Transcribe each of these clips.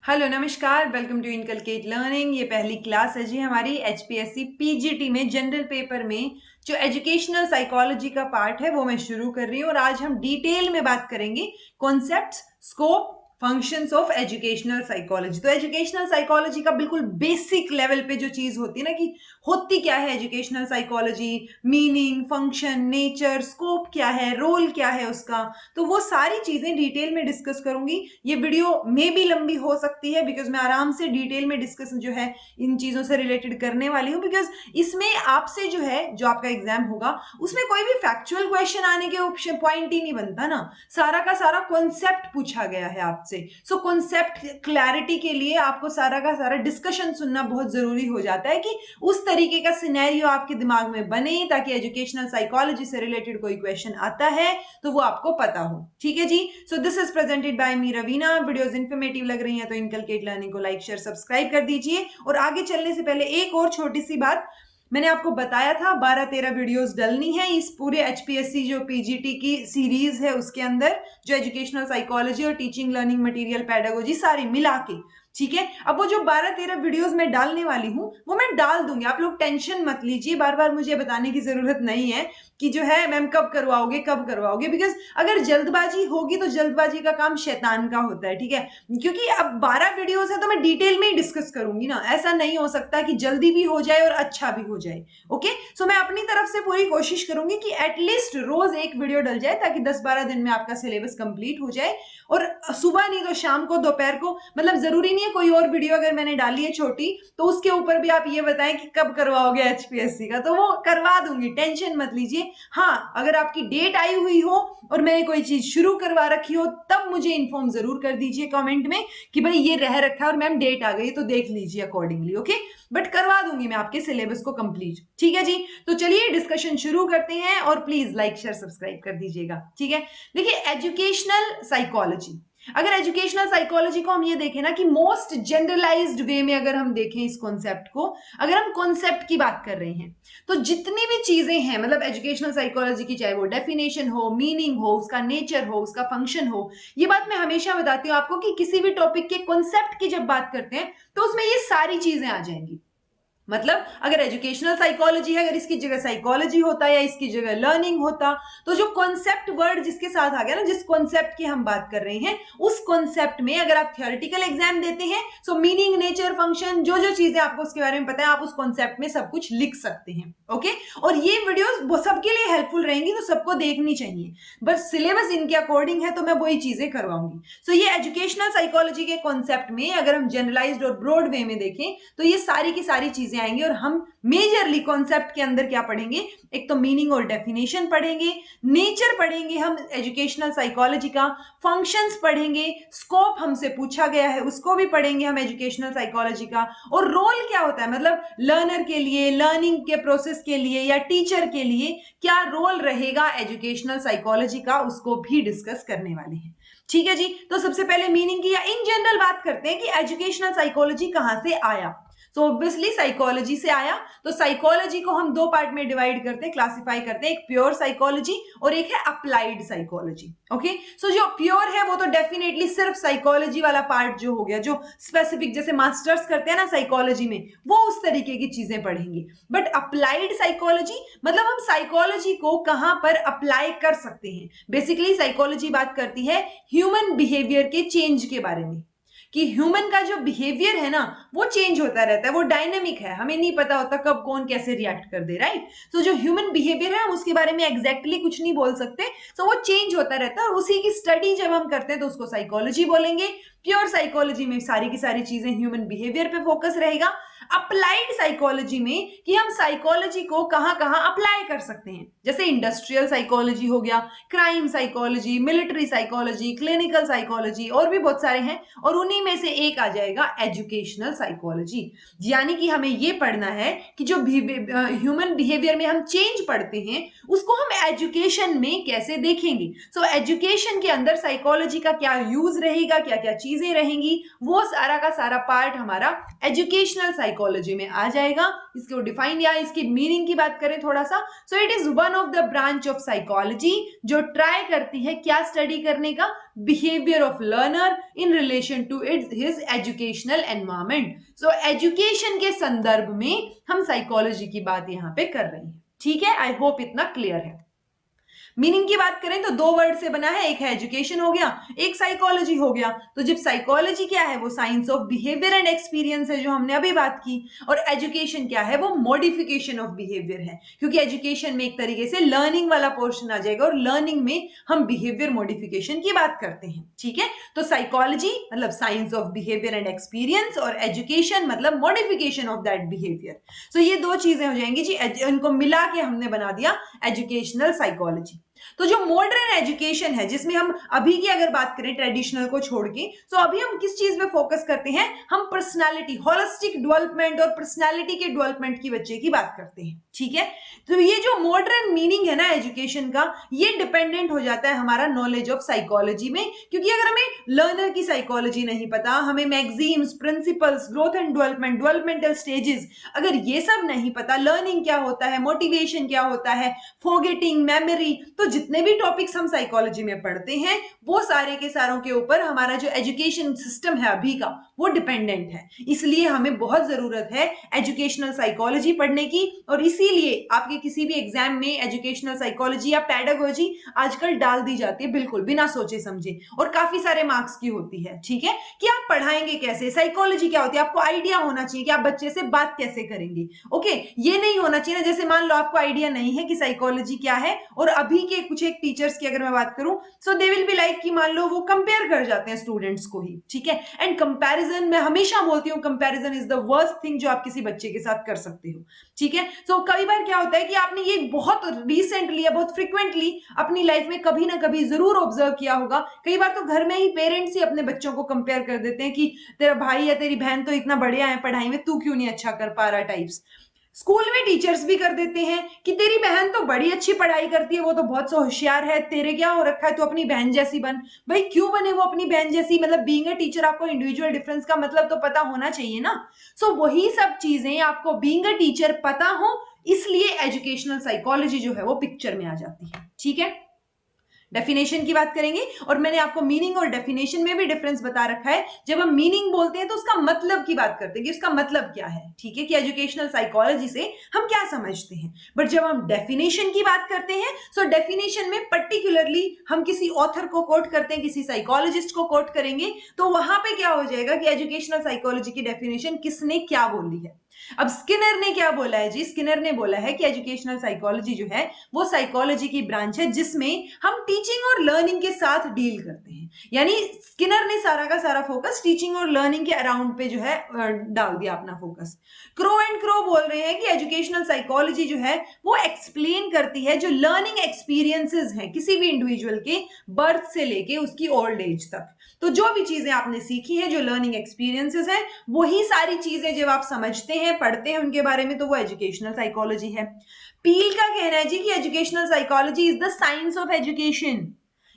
Hello नमस्कार, welcome to inculcate learning. ये पहली क्लास है जी हमारी एचपीएससी पीजीटी में जनरल पेपर में जो एजुकेशनल साइकोलॉजी का पार्ट है वो मैं शुरू कर रही हूँ और आज हम डिटेल में बात करेंगे concepts, scope, functions of educational psychology. तो एजुकेशनल साइकोलॉजी का बिल्कुल बेसिक लेवल पे जो चीज होती है ना कि होती क्या है educational psychology, meaning, function, nature, scope क्या है, रोल क्या है उसका, तो वो सारी चीजें डिटेल में डिस्कस करूंगी। ये वीडियो में भी लंबी हो सकती है बिकॉज मैं आराम से डिटेल में डिस्कस जो है इन चीजों से रिलेटेड करने वाली हूँ, बिकॉज इसमें आपसे जो है जो आपका एग्जाम होगा उसमें कोई भी फैक्चुअल क्वेश्चन आने के ऑप्शन पॉइंट ही नहीं बनता ना, सारा का सारा कॉन्सेप्ट पूछा गया है आपसे। सो कॉन्सेप्ट क्लैरिटी के लिए आपको सारा का सारा डिस्कशन सुनना बहुत जरूरी हो जाता है कि उस तरीके का सिनेरियो आपके दिमाग में बने ताकि एजुकेशनल साइकोलॉजी से रिलेटेड कोई क्वेश्चन आता है तो वो आपको पता हो। ठीक है जी। So this is presented by me Raveena. Videos informative लग रही हैं तो इनकलकेट लर्निंग को लाइक, शेयर, सब्सक्राइब कर दीजिए। और आगे चलने से पहले एक और छोटी सी बात, मैंने आपको बताया था 12-13 वीडियोस डलनी है इस पूरे एचपीएससी जो पीजीटी की सीरीज है उसके अंदर, जो एजुकेशनल साइकोलॉजी और टीचिंग लर्निंग मटेरियल पेडागोजी सारी मिला के। ठीक है, अब वो जो 12-13 वीडियोस मैं डालने वाली हूँ वो मैं डाल दूंगी, आप लोग टेंशन मत लीजिए। बार बार मुझे बताने की जरूरत नहीं है कि जो है मैम कब करवाओगे, बिकॉज अगर जल्दबाजी होगी तो जल्दबाजी का काम शैतान का होता है। ठीक है, क्योंकि अब 12 वीडियोस है तो मैं डिटेल में ही डिस्कस करूंगी ना, ऐसा नहीं हो सकता कि जल्दी भी हो जाए और अच्छा भी हो जाए। ओके, सो मैं अपनी तरफ से पूरी कोशिश करूंगी कि एटलीस्ट रोज एक वीडियो डल जाए ताकि 10-12 दिन में आपका सिलेबस कंप्लीट हो जाए। और सुबह नहीं तो शाम को, दोपहर को, मतलब जरूरी नहीं है कोई और वीडियो अगर मैंने डाली है छोटी तो उसके ऊपर भी आप ये बताएं कि कब करवाओगे एचपीएससी का, तो वो करवा दूंगी, टेंशन मत लीजिए। हाँ, अगर आपकी डेट आई हुई हो और मैंने कोई चीज शुरू करवा रखी हो तब मुझे इन्फॉर्म जरूर कर दीजिए कमेंट में कि भाई ये रह रखा है और मैम डेट आ गई, तो देख लीजिए अकॉर्डिंगली। ओके, बट करवा दूंगी मैं आपके सिलेबस को कंप्लीट। ठीक है जी, तो चलिए डिस्कशन शुरू करते हैं और प्लीज लाइक, शेयर, सब्सक्राइब कर दीजिएगा। ठीक है, देखिए एजुकेशनल साइकोलॉजी, अगर एजुकेशनल साइकोलॉजी को हम ये देखें ना कि मोस्ट जनरलाइज्ड वे में अगर हम देखें इस कॉन्सेप्ट को, अगर हम कॉन्सेप्ट की बात कर रहे हैं तो जितनी भी चीजें हैं मतलब एजुकेशनल साइकोलॉजी की, चाहे वो डेफिनेशन हो, मीनिंग हो, उसका नेचर हो, उसका फंक्शन हो, ये बात मैं हमेशा बताती हूँ आपको कि किसी भी टॉपिक के कॉन्सेप्ट की जब बात करते हैं तो उसमें ये सारी चीजें आ जाएंगी। मतलब अगर एजुकेशनल साइकोलॉजी है, अगर इसकी जगह साइकोलॉजी होता या इसकी जगह लर्निंग होता, तो जो कॉन्सेप्ट वर्ड जिसके साथ आ गया ना, जिस कॉन्सेप्ट की हम बात कर रहे हैं उस कॉन्सेप्ट में अगर आप थियोरेटिकल एग्जाम देते हैं सो मीनिंग, नेचर, फंक्शन, जो जो चीजें आपको उसके बारे में पता है आप उस कॉन्सेप्ट में सब कुछ लिख सकते हैं। ओके, और ये वीडियोस सबके लिए हेल्पफुल रहेंगी तो सबको देखनी चाहिए, बस सिलेबस इनके अकॉर्डिंग है तो मैं वही चीजें करवाऊंगी। सो ये एजुकेशनल साइकोलॉजी के कॉन्सेप्ट में अगर हम जनरलाइज्ड और ब्रॉड वे में देखें तो ये सारी की सारी चीजें आएंगे और हम मेजरली कॉन्सेप्ट के अंदर क्या पढ़ेंगे, एक तो मीनिंग और डेफिनेशन पढ़ेंगे, नेचर पढ़ेंगे हम एजुकेशनल साइकोलॉजी का, फंक्शंस पढ़ेंगे, स्कोप हमसे पूछा गया है उसको भी पढ़ेंगे हम एजुकेशनल साइकोलॉजी का, और रोल क्या होता है मतलब लर्नर के लिए, लर्निंग के प्रोसेस के लिए या टीचर के लिए क्या रोल रहेगा एजुकेशनल साइकोलॉजी का, उसको भी डिस्कस करने वाले हैं। ठीक है जी, तो सबसे पहले मीनिंग की या इन जनरल बात करते हैं कि एजुकेशनल साइकोलॉजी कहां से आया। सो ऑब्वियसली साइकोलॉजी से आया, तो साइकोलॉजी को हम दो पार्ट में डिवाइड करते हैं, क्लासिफाई करते हैं, एक प्योर साइकोलॉजी और एक है अप्लाइड साइकोलॉजी। ओके, सो जो प्योर है वो तो डेफिनेटली सिर्फ साइकोलॉजी वाला पार्ट जो हो गया, जो स्पेसिफिक जैसे मास्टर्स करते हैं ना साइकोलॉजी में, वो उस तरीके की चीजें पढ़ेंगे। बट अप्लाइड साइकोलॉजी मतलब हम साइकोलॉजी को कहां पर अप्लाई कर सकते हैं। बेसिकली साइकोलॉजी बात करती है ह्यूमन बिहेवियर के चेंज के बारे में, कि ह्यूमन का जो बिहेवियर है ना वो चेंज होता रहता है, वो डायनेमिक है, हमें नहीं पता होता कब कौन कैसे रिएक्ट कर दे, राइट। तो जो ह्यूमन बिहेवियर है हम उसके बारे में एग्जैक्टली कुछ नहीं बोल सकते, तो वो चेंज होता रहता है और उसी की स्टडी जब हम करते हैं तो उसको साइकोलॉजी बोलेंगे। प्योर साइकोलॉजी में सारी की सारी चीजें ह्यूमन बिहेवियर पे फोकस रहेगा। अप्लाइड साइकोलॉजी में कि हम साइकोलॉजी को कहां कहां अप्लाई कर सकते हैं, जैसे इंडस्ट्रियल साइकोलॉजी हो गया, crime psychology, military psychology, clinical psychology, और भी बहुत सारे हैं, और उन्हीं में से एक आ जाएगा एजुकेशनल साइकोलॉजी। यानी कि हमें ये पढ़ना है कि जो ह्यूमन बिहेवियर में हम चेंज पढ़ते हैं उसको हम एजुकेशन में कैसे देखेंगे। सो एजुकेशन के अंदर साइकोलॉजी का क्या यूज रहेगा, क्या क्या चीजें रहेंगी, वो सारा का सारा पार्ट हमारा एजुकेशनल साइकोलॉजी में आ जाएगा। इसको डिफाइन या इसकी मीनिंग की बात करें थोड़ा सा, so it is one of the branch of psychology जो ट्राई करती है क्या स्टडी करने का, behaviour of learner in relation to its his educational environment. So education के संदर्भ में हम साइकोलॉजी की बात यहां पे कर रहे हैं। ठीक है, आई होप इतना क्लियर है। मीनिंग की बात करें तो दो वर्ड से बना है, एक है एजुकेशन हो गया, एक साइकोलॉजी हो गया। तो जब साइकोलॉजी क्या है, वो science of behaviour and experience है जो हमने अभी बात की, और एजुकेशन क्या है, वो मॉडिफिकेशन ऑफ बिहेवियर है, क्योंकि एजुकेशन में एक तरीके से लर्निंग वाला पोर्शन आ जाएगा और लर्निंग में हम बिहेवियर मॉडिफिकेशन की बात करते हैं। ठीक है, तो साइकोलॉजी मतलब science of behaviour and experience और एजुकेशन मतलब मॉडिफिकेशन ऑफ दैट बिहेवियर। सो ये दो चीजें हो जाएंगी जी, इनको मिला के हमने बना दिया एजुकेशनल साइकोलॉजी। तो जो मॉडर्न एजुकेशन है, जिसमें हम अभी की अगर बात करें ट्रेडिशनल को छोड़ के, तो अभी हम किस चीज पे फोकस करते हैं, हम पर्सनालिटी, होलिस्टिक डेवलपमेंट और पर्सनालिटी के डेवलपमेंट की बच्चे की बात करते हैं। ठीक है, तो ये जो मॉडर्न मीनिंग है ना एजुकेशन का, ये डिपेंडेंट हो जाता है हमारा नॉलेज ऑफ साइकोलॉजी में, क्योंकि अगर हमें लर्नर की साइकोलॉजी नहीं पता, हमें Maxim's, principles, growth and development, developmental stages, अगर ये सब नहीं पता, लर्निंग क्या होता है, मोटिवेशन क्या होता है, फॉरगेटिंग, मेमोरी, तो जितने भी टॉपिक्स हम साइकोलॉजी में पढ़ते हैं वो सारे के सारों के ऊपर हमारा जो एजुकेशन सिस्टम है अभी का, वो डिपेंडेंट है। इसलिए हमें बहुत जरूरत है एजुकेशनल साइकोलॉजी पढ़ने की, और इसीलिए आपके किसी भी एग्जाम में एजुकेशनल साइकोलॉजी या पेडागोजी आजकल डाल दी जाती है बिल्कुल बिना सोचे समझे, और काफी सारे मार्क्स की होती है। ठीक है, कि आप पढ़ाएंगे कैसे, साइकोलॉजी क्या होती है, आपको आइडिया होना चाहिए कि आप बच्चे से बात कैसे करेंगे। ओके, ये नहीं होना चाहिए ना, जैसे मान लो आपको आइडिया नहीं है कि साइकोलॉजी क्या है, और अभी के कुछ एक टीचर्स की अगर मैं बात करूं, सो दे विल बी लाइक कि मान लो वो कंपेयर कर जाते हैं स्टूडेंट्स को ही। ठीक है, एंड कंपैरिजन, मैं हमेशा बोलती हूं comparison is the worst thing जो आप किसी बच्चे के साथ कर सकते हो। ठीक है, सो कई बार क्या होता है कि आपने ये बहुत रिसेंटली या बहुत फ्रिक्वेंटली अपनी लाइफ में कभी ना कभी जरूर ऑब्जर्व किया होगा, कई बार तो घर में ही पेरेंट्स ही अपने बच्चों को कंपेयर कर देते हैं कि तेरा भाई या तेरी बहन तो इतना बढ़िया है पढ़ाई में, तू क्यों नहीं अच्छा कर पा रहा टाइप्स। स्कूल में टीचर्स भी कर देते हैं कि तेरी बहन तो बड़ी अच्छी पढ़ाई करती है, वो तो बहुत होशियार है, तेरे क्या हो रखा है, तो अपनी बहन जैसी बन। भाई क्यों बने वो अपनी बहन जैसी, मतलब बीइंग अ टीचर आपको इंडिविजुअल डिफरेंस का मतलब तो पता होना चाहिए ना। सो वही सब चीजें आपको बीइंग अ टीचर पता हो, इसलिए एजुकेशनल साइकोलॉजी जो है वो पिक्चर में आ जाती है। ठीक है, डेफिनेशन की बात करेंगे, और मैंने आपको मीनिंग और डेफिनेशन में भी डिफरेंस बता रखा है। जब हम मीनिंग बोलते हैं तो उसका मतलब की बात करते हैं कि उसका मतलब क्या है। ठीक है, कि एजुकेशनल साइकोलॉजी से हम क्या समझते हैं। बट जब हम डेफिनेशन की बात करते हैं, सो डेफिनेशन में पर्टिकुलरली हम किसी ऑथर को कोट करते हैं, किसी साइकोलॉजिस्ट को कोट करेंगे, तो वहां पे क्या हो जाएगा कि एजुकेशनल साइकोलॉजी की डेफिनेशन किसने क्या बोली है। अब स्किनर ने क्या बोला है जी, स्किनर ने बोला है कि एजुकेशनल साइकोलॉजी जो है वो साइकोलॉजी की ब्रांच है जिसमें हम टीचिंग और लर्निंग के साथ डील करते हैं। यानी स्किनर ने सारा का सारा फोकस टीचिंग और लर्निंग के अराउंड पे जो है डाल दिया अपना फोकस। क्रो एंड क्रो बोल रहे हैं कि एजुकेशनल साइकोलॉजी जो है वो एक्सप्लेन करती है जो लर्निंग एक्सपीरियंसेस हैं किसी भी इंडिविजुअल के बर्थ से लेके उसकी ओल्ड एज तक। तो जो भी चीजें आपने सीखी हैं, जो लर्निंग एक्सपीरियंसेस हैं, वही सारी चीजें जब आप समझते हैं, पढ़ते हैं उनके बारे में, तो वो एजुकेशनल साइकोलॉजी है। पील का कहना है जी कि educational psychology is the science of education.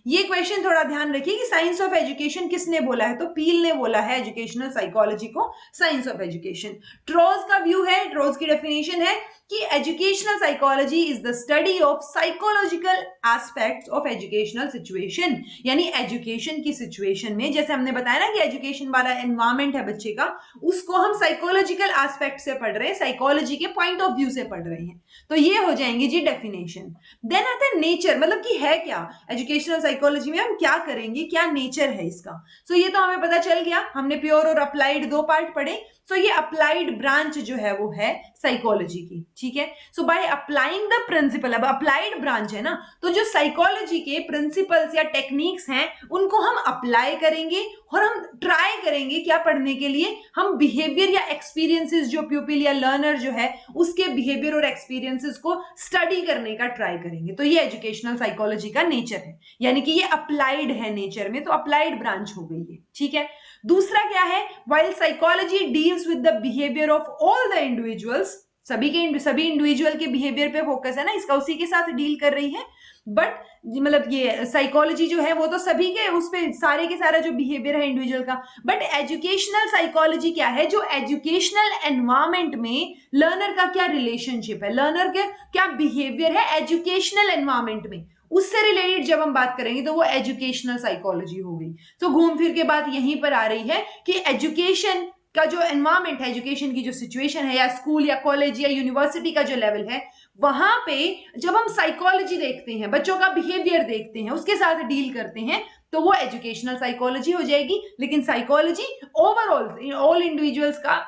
ये क्वेश्चन थोड़ा ध्यान रखिए कि साइंस ऑफ एजुकेशन किसने बोला है, तो पील ने बोला है एजुकेशनल साइकोलॉजी को साइंस ऑफ एजुकेशन। ट्रोज का व्यू है, ट्रोज की डेफिनेशन है कि educational psychology is the study of psychological aspects of educational situation. यानी एजुकेशन की सिचुएशन में, जैसे हमने बताया ना कि एजुकेशन वाला एनवायरमेंट है बच्चे का, उसको हम साइकोलॉजिकल एस्पेक्ट से पढ़ रहे हैं, साइकोलॉजी के पॉइंट ऑफ व्यू से पढ़ रहे हैं। तो ये हो जाएंगे जी डेफिनेशन। देन आता है नेचर, मतलब कि है क्या एजुकेशनल साइकोलॉजी में, हम क्या करेंगे, क्या नेचर है इसका। सो ये तो हमें पता चल गया, हमने प्योर और अप्लाइड दो पार्ट पढ़े। सो ये अप्लाइड ब्रांच जो है वो है साइकोलॉजी की। ठीक है, सो बाय अप्लाइंग द प्रिंसिपल, अब अप्लाइड ब्रांच है ना, तो जो साइकोलॉजी के प्रिंसिपल्स या टेक्निक्स हैं उनको हम अप्लाई करेंगे और हम ट्राई करेंगे क्या पढ़ने के लिए, हम बिहेवियर या एक्सपीरियंसेस जो प्यूपिल या लर्नर जो है उसके बिहेवियर और एक्सपीरियंसेस को स्टडी करने का ट्राई करेंगे। तो ये एजुकेशनल साइकोलॉजी का नेचर है, यानी कि ये अप्लाइड है नेचर में, तो अप्लाइड ब्रांच हो गई है। ठीक है, दूसरा क्या है, while psychology deals with the behaviour of all the individuals, सभी इंडिविजुअल के बिहेवियर पे फोकस है ना इसका, उसी के साथ डील कर रही है। बट मतलब ये साइकोलॉजी जो है वो तो सभी के उस पे सारे के सारा जो बिहेवियर है इंडिविजुअल का, बट एजुकेशनल साइकोलॉजी क्या है, जो एजुकेशनल एनवायरमेंट में लर्नर का क्या रिलेशनशिप है, लर्नर के क्या बिहेवियर है एजुकेशनल एनवायरमेंट में, उससे रिलेटेड जब हम बात करेंगे तो वो एजुकेशनल साइकोलॉजी हो गई। तो घूम फिर के बात यहीं पर आ रही है कि एजुकेशन का जो एनवायरमेंट है, एजुकेशन की जो सिचुएशन है, या स्कूल या कॉलेज या यूनिवर्सिटी का जो लेवल है, वहां पे जब हम साइकोलॉजी देखते हैं, बच्चों का बिहेवियर देखते हैं, उसके साथ डील करते हैं, तो वो एजुकेशनल साइकोलॉजी हो जाएगी। लेकिन साइकोलॉजी ओवरऑल ऑल इंडिविजुअल्स का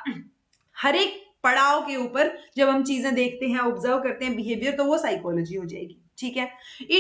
हर एक पड़ाव के ऊपर जब हम चीजें देखते हैं, ऑब्जर्व करते हैं बिहेवियर, तो वो साइकोलॉजी हो जाएगी। ठीक है,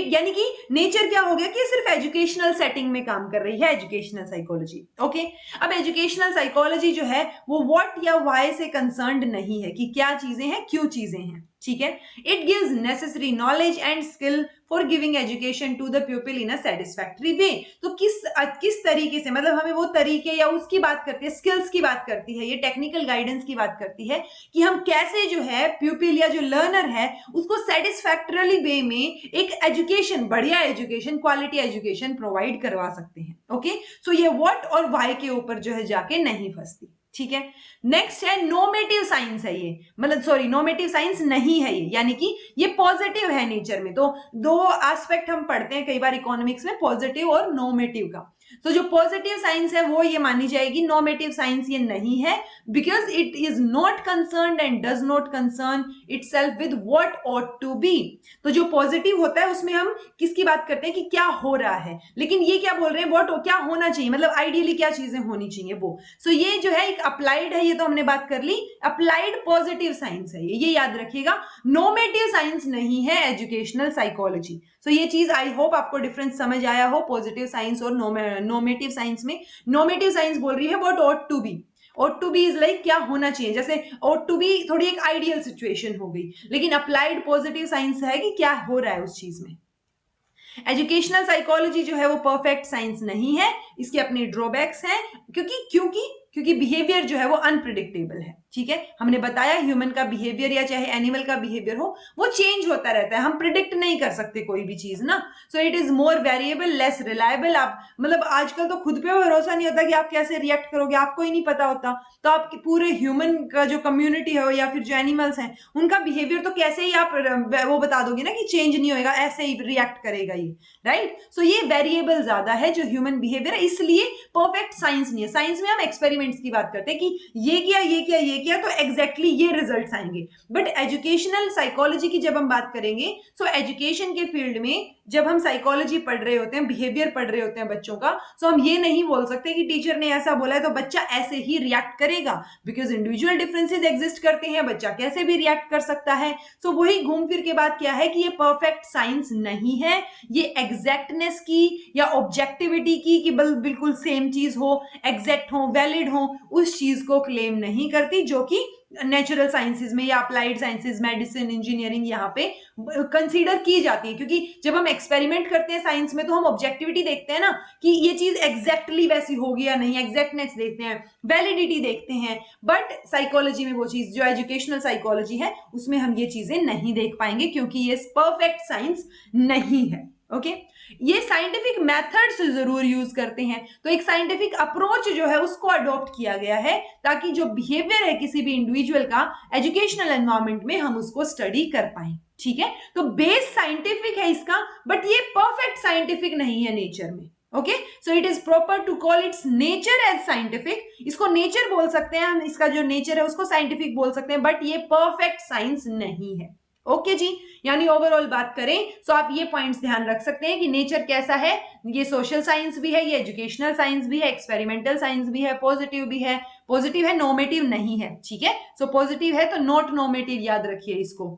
यानी कि नेचर क्या हो गया कि सिर्फ एजुकेशनल सेटिंग में काम कर रही है एजुकेशनल साइकोलॉजी। ओके, अब एजुकेशनल साइकोलॉजी जो है वो व्हाट या व्हाई से कंसर्न्ड नहीं है कि क्या चीजें हैं, क्यों चीजें हैं। ठीक है, it gives necessary knowledge and skill for giving education to the people in a satisfactory way. तो किस तरीके से, मतलब हमें वो तरीके या उसकी बात करती है, स्किल्स की बात करती है, ये टेक्निकल गाइडेंस की बात करती है कि हम कैसे जो है प्यूपिल या जो लर्नर है उसको सेटिस्फैक्टरली वे में एक एजुकेशन, बढ़िया एजुकेशन, क्वालिटी एजुकेशन प्रोवाइड करवा सकते हैं। ओके, सो ये व्हाट और व्हाई के ऊपर जो है जाके नहीं फंसती। ठीक है, नेक्स्ट है नॉमेटिव साइंस है ये, मतलब सॉरी नॉमेटिव साइंस नहीं है ये, यानी कि ये पॉजिटिव है नेचर में। तो दो एस्पेक्ट हम पढ़ते हैं कई बार इकोनॉमिक्स में, पॉजिटिव और नॉमेटिव का। तो जो पॉजिटिव साइंस है वो ये मानी जाएगी, नॉमेटिव साइंस ये नहीं है, because it is not concerned and does not concern itself with what ought to be. तो जो पॉजिटिव होता है उसमें हम किसकी बात करते हैं कि क्या हो रहा है, लेकिन ये क्या बोल रहे हैं व्हाट, क्या होना चाहिए, मतलब आइडियली क्या चीजें होनी चाहिए वो। सो ये जो है एक अप्लाइड है, ये तो हमने बात कर ली, अप्लाइड पॉजिटिव साइंस है ये याद रखिएगा, नॉमेटिव साइंस नहीं है एजुकेशनल साइकोलॉजी। सो ये चीज आई होप आपको डिफरेंस समझ आया हो पॉजिटिव साइंस और नॉमेटिव साइंस में। नॉमेटिव साइंस बोल रही है what ought to be, ought to be is like क्या होना चाहिए, जैसे ought to be थोड़ी एक आइडियल सिचुएशन हो गई, लेकिन अप्लाइड पॉजिटिव साइंस है कि क्या हो रहा है उस चीज में। एजुकेशनल साइकोलॉजी जो है वो परफेक्ट साइंस नहीं है, इसके अपने ड्रॉबैक्स हैं, क्योंकि बिहेवियर जो है वो अनप्रिडिक्टेबल है। ठीक है, हमने बताया ह्यूमन का बिहेवियर या चाहे एनिमल का बिहेवियर हो वो चेंज होता रहता है, हम प्रिडिक्ट नहीं कर सकते कोई भी चीज ना। सो it is more variable, less reliable. आप मतलब आजकल तो खुद पे भरोसा नहीं होता कि आप कैसे रिएक्ट करोगे, आपको ही नहीं पता होता, तो आपके पूरे ह्यूमन का जो कम्युनिटी है या फिर जो एनिमल्स हैं उनका बिहेवियर तो कैसे ही आप वो बता दोगे ना कि चेंज नहीं होएगा, ऐसे ही रिएक्ट करेगा ये, राइट। सो ये वेरिएबल ज्यादा है जो ह्यूमन बिहेवियर है, इसलिए परफेक्ट साइंस नहीं है। साइंस में हम एक्सपेरिमेंट्स की बात करते हैं कि ये किया ये किया ये किया तो एग्जैक्टली ये रिजल्ट्स आएंगे, बट एजुकेशनल साइकोलॉजी की जब हम बात करेंगे, सो एजुकेशन के फील्ड में जब हम साइकोलॉजी पढ़ रहे होते हैं, बिहेवियर पढ़ रहे होते हैं बच्चों का, सो हम ये नहीं बोल सकते कि टीचर ने ऐसा बोला है तो बच्चा ऐसे ही रिएक्ट करेगा, बिकॉज इंडिविजुअल डिफरेंसेस एग्जिस्ट करते हैं, बच्चा कैसे भी रिएक्ट कर सकता है। सो वही घूम फिर के बात क्या है कि ये परफेक्ट साइंस नहीं है, ये एग्जैक्टनेस की या ऑब्जेक्टिविटी की कि बिल्कुल सेम चीज हो, एग्जैक्ट हो, वैलिड हो, उस चीज को क्लेम नहीं करती जो कि नेचुरल साइंसेज में या अप्लाइड साइंसेज, मेडिसिन, इंजीनियरिंग यहाँ पे कंसीडर की जाती है। क्योंकि जब हम एक्सपेरिमेंट करते हैं साइंस में तो हम ऑब्जेक्टिविटी देखते हैं ना कि ये चीज एग्जैक्टली वैसी होगी या नहीं, एग्जैक्टनेस देखते हैं, वैलिडिटी देखते हैं, बट साइकोलॉजी में वो चीज जो एजुकेशनल साइकोलॉजी है उसमें हम ये चीजें नहीं देख पाएंगे क्योंकि ये परफेक्ट साइंस नहीं है। ओके, ये साइंटिफिक मेथड्स जरूर यूज करते हैं, तो एक साइंटिफिक अप्रोच जो है उसको अडॉप्ट किया गया है ताकि जो बिहेवियर है किसी भी इंडिविजुअल का एजुकेशनल एनवायरनमेंट में हम उसको स्टडी कर पाए। ठीक है, तो बेस साइंटिफिक है इसका, बट ये परफेक्ट साइंटिफिक नहीं है नेचर में। Okay, so it is proper to call its nature as scientific, इसको नेचर बोल सकते हैं हम, इसका जो नेचर है उसको साइंटिफिक बोल सकते हैं, बट ये परफेक्ट साइंस नहीं है। ओके जी, यानी ओवरऑल बात करें तो आप ये पॉइंट्स ध्यान रख सकते हैं कि नेचर कैसा है, ये सोशल साइंस भी है, ये एजुकेशनल साइंस भी है, एक्सपेरिमेंटल साइंस भी है, पॉजिटिव भी है, पॉजिटिव है, नॉमेटिव नहीं है। ठीक है, सो पॉजिटिव है तो नॉट नॉमेटिव याद रखिए, इसको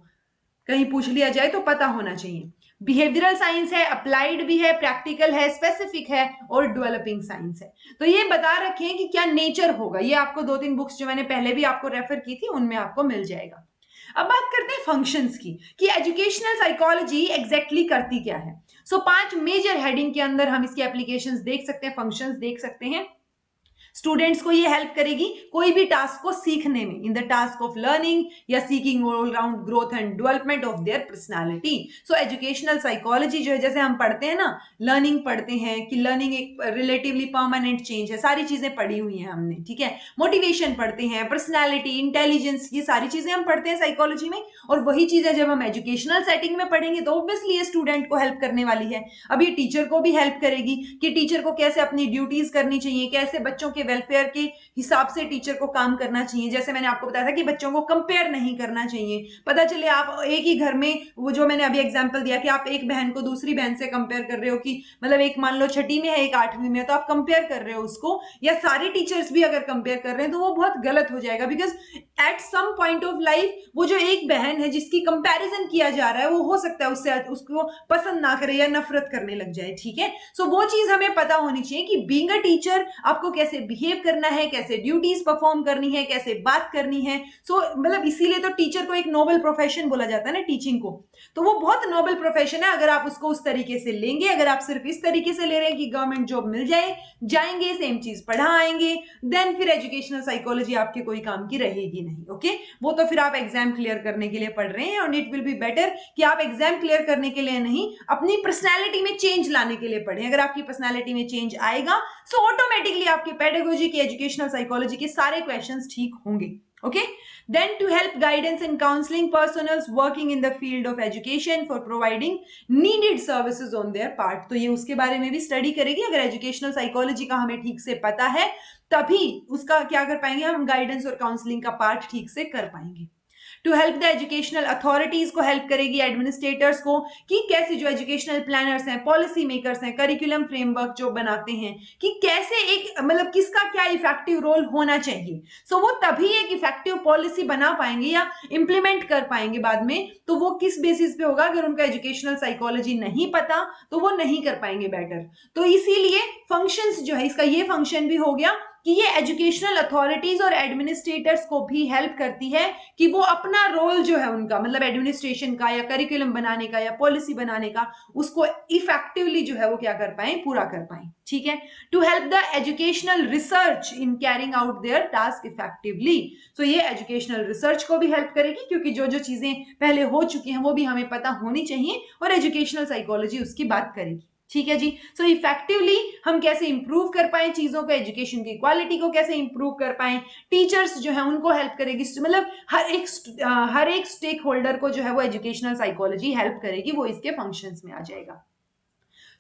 कहीं पूछ लिया जाए तो पता होना चाहिए। बिहेवियरल साइंस है, अप्लाइड भी है, प्रैक्टिकल है, स्पेसिफिक है और डेवलपिंग साइंस है। तो ये बता रखें कि क्या नेचर होगा, ये आपको 2-3 बुक्स जो मैंने पहले भी आपको रेफर की थी उनमें आपको मिल जाएगा। अब बात करते हैं फंक्शंस की कि एजुकेशनल साइकोलॉजी एग्जैक्टली करती क्या है। सो 5 मेजर हेडिंग के अंदर हम इसके एप्लीकेशंस देख सकते हैं, फंक्शंस देख सकते हैं। स्टूडेंट्स को ये हेल्प करेगी कोई भी टास्क को सीखने में, in the task of learning या seeking all round growth and development of their personality. So educational psychology जो है, जैसे हम पढ़ते हैं ना, लर्निंग पढ़ते हैं कि लर्निंग एक रिलेटिवली परमानेंट चेंज है, सारी चीजें पढ़ी हुई हैं हमने, ठीक है। मोटिवेशन पढ़ते हैं, पर्सनैलिटी, इंटेलिजेंस, ये सारी चीजें हम पढ़ते हैं साइकोलॉजी में, और वही चीजें जब हम एजुकेशनल सेटिंग में पढ़ेंगे तो ऑब्वियसली ये स्टूडेंट को हेल्प करने वाली है। अब ये टीचर को भी हेल्प करेगी कि टीचर को कैसे अपनी ड्यूटीज करनी चाहिए, कैसे बच्चों के वेलफेयर के हिसाब से टीचर को काम करना चाहिए। जैसे मैंने आपको बताया था कि बच्चों को कंपेयर नहीं करना चाहिए। पता चले आप एक ही घर में, वो जो मैंने अभी एग्जांपल दिया कि आप एक बहन को दूसरी बहन से कंपेयर कर रहे हो, कि मतलब एक मान लो छठी में है, एक 8वीं में है, तो आप कंपेयर कर रहे हो उसको, या सारे टीचर्स भी अगर कंपेयर कर रहे हैं तो वो बहुत गलत हो जाएगा। Because at some point of life वो जो एक बहन है जिसकी कंपैरिजन किया जा रहा है, वो हो सकता है उससे उसको पसंद ना करे या नफरत करने लग जाए, ठीक है। सो वो चीज हमें पता होनी चाहिए कि बीइंग अ टीचर आपको कैसे बिहेव करना है, कैसे ड्यूटीज परफॉर्म करनी है, कैसे बात करनी है। सो मतलब इसीलिए तो टीचर को एक नोबल प्रोफेशन बोला जाता है ना, टीचिंग को। तो वो बहुत नोबल प्रोफेशन है अगर आप उसको उस तरीके से लेंगे। अगर आप सिर्फ इस तरीके से ले रहे हैं कि गवर्नमेंट जॉब मिल जाए, जाएंगे सेम चीज पढ़ा आएंगे, देन फिर एजुकेशनल साइकोलॉजी आपके कोई काम की रहेगी नहीं, ओके। वो तो फिर आप एग्जाम क्लियर करने के लिए पढ़ रहे हैं, और इट विल बी बेटर कि आप एग्जाम क्लियर करने के लिए नहीं, अपनी पर्सनैलिटी में चेंज लाने के लिए पढ़ें। अगर आपकी पर्सनैलिटी में चेंज आएगा सो ऑटोमेटिकली आपके पेडागोजी की, एजुकेशनल साइकोलॉजी के सारे क्वेश्चंस ठीक होंगे, okay. Then to help guidance and counseling personnel working in the field of education for providing needed services on their part, तो ये उसके बारे में भी स्टडी करेगी। अगर एजुकेशनल साइकोलॉजी का हमें ठीक से पता है तभी उसका क्या कर पाएंगे, हम गाइडेंस और काउंसलिंग का पार्ट ठीक से कर पाएंगे। To help the educational authorities को हेल्प करेगी, एडमिनिस्ट्रेटर्स को, कि कैसे जो एजुकेशनल प्लानर्स हैं, पॉलिसी मेकर्स हैं, करिकुलम फ्रेमवर्क जो बनाते हैं, कि कैसे एक मतलब किसका क्या इफेक्टिव रोल होना चाहिए। सो वो तभी एक इफेक्टिव पॉलिसी बना पाएंगे या इंप्लीमेंट कर पाएंगे बाद में, तो वो किस बेसिस पे होगा, अगर उनका एजुकेशनल साइकोलॉजी नहीं पता तो वो नहीं कर पाएंगे बेटर। तो इसीलिए फंक्शंस जो है, इसका ये फंक्शन भी हो गया कि ये एजुकेशनल अथॉरिटीज और एडमिनिस्ट्रेटर्स को भी हेल्प करती है कि वो अपना रोल जो है उनका, मतलब एडमिनिस्ट्रेशन का या करिकुलम बनाने का या पॉलिसी बनाने का, उसको इफेक्टिवली जो है वो क्या कर पाए, पूरा कर पाए, ठीक है। To help the educational research in carrying out their task effectively, तो ये एजुकेशनल रिसर्च को भी हेल्प करेगी, क्योंकि जो जो चीजें पहले हो चुकी हैं वो भी हमें पता होनी चाहिए, और एजुकेशनल साइकोलॉजी उसकी बात करेगी, ठीक है जी। सो इफेक्टिवली हम कैसे इंप्रूव कर पाए चीजों को, एजुकेशन की क्वालिटी को कैसे इंप्रूव कर पाए, टीचर्स जो है उनको हेल्प करेगी, मतलब हर एक स्टेक होल्डर को जो है वो एजुकेशनल साइकोलॉजी हेल्प करेगी, वो इसके फंक्शंस में आ जाएगा।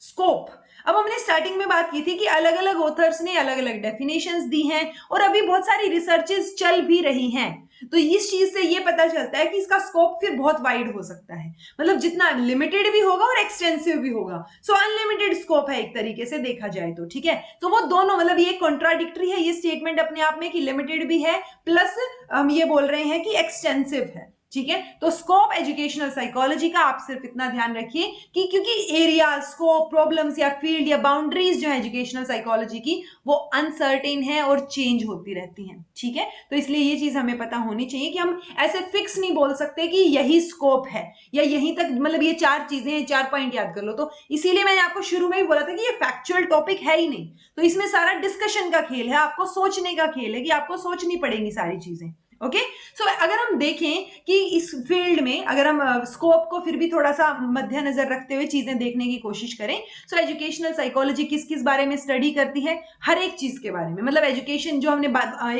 स्कोप, अब हमने स्टार्टिंग में बात की थी कि अलग अलग ऑथर्स ने अलग अलग डेफिनेशंस दी हैं, और अभी बहुत सारी रिसर्चेस चल भी रही हैं, तो इस चीज से ये पता चलता है कि इसका स्कोप फिर बहुत वाइड हो सकता है, मतलब जितना लिमिटेड भी होगा और एक्सटेंसिव भी होगा। सो अनलिमिटेड स्कोप है एक तरीके से देखा जाए तो, ठीक है। तो वो दोनों, मतलब ये कॉन्ट्राडिक्टरी है ये स्टेटमेंट अपने आप में कि लिमिटेड भी है प्लस हम ये बोल रहे हैं कि एक्सटेंसिव है, ठीक है। तो स्कोप एजुकेशनल साइकोलॉजी का आप सिर्फ इतना ध्यान रखिए कि क्योंकि एरिया, स्कोप, प्रॉब्लम्स या फील्ड या बाउंड्रीज जो है एजुकेशनल साइकोलॉजी की वो अनसर्टेन है और चेंज होती रहती हैं, ठीक है। तो इसलिए ये चीज हमें पता होनी चाहिए कि हम ऐसे फिक्स नहीं बोल सकते कि यही स्कोप है या यहीं तक, मतलब ये 4 चीजें हैं, 4 पॉइंट याद कर लो। तो इसीलिए मैंने आपको शुरू में ही बोला था कि ये फैक्चुअल टॉपिक है ही नहीं, तो इसमें सारा डिस्कशन का खेल है, आपको सोचने का खेल है कि आपको सोचनी पड़ेंगी सारी चीजें, ओके। सो अगर हम देखें कि इस फील्ड में अगर हम स्कोप को फिर भी थोड़ा सा मद्देनजर रखते हुए चीजें देखने की कोशिश करें, सो एजुकेशनल साइकोलॉजी किस किस बारे में स्टडी करती है, हर एक चीज के बारे में, मतलब एजुकेशन जो हमने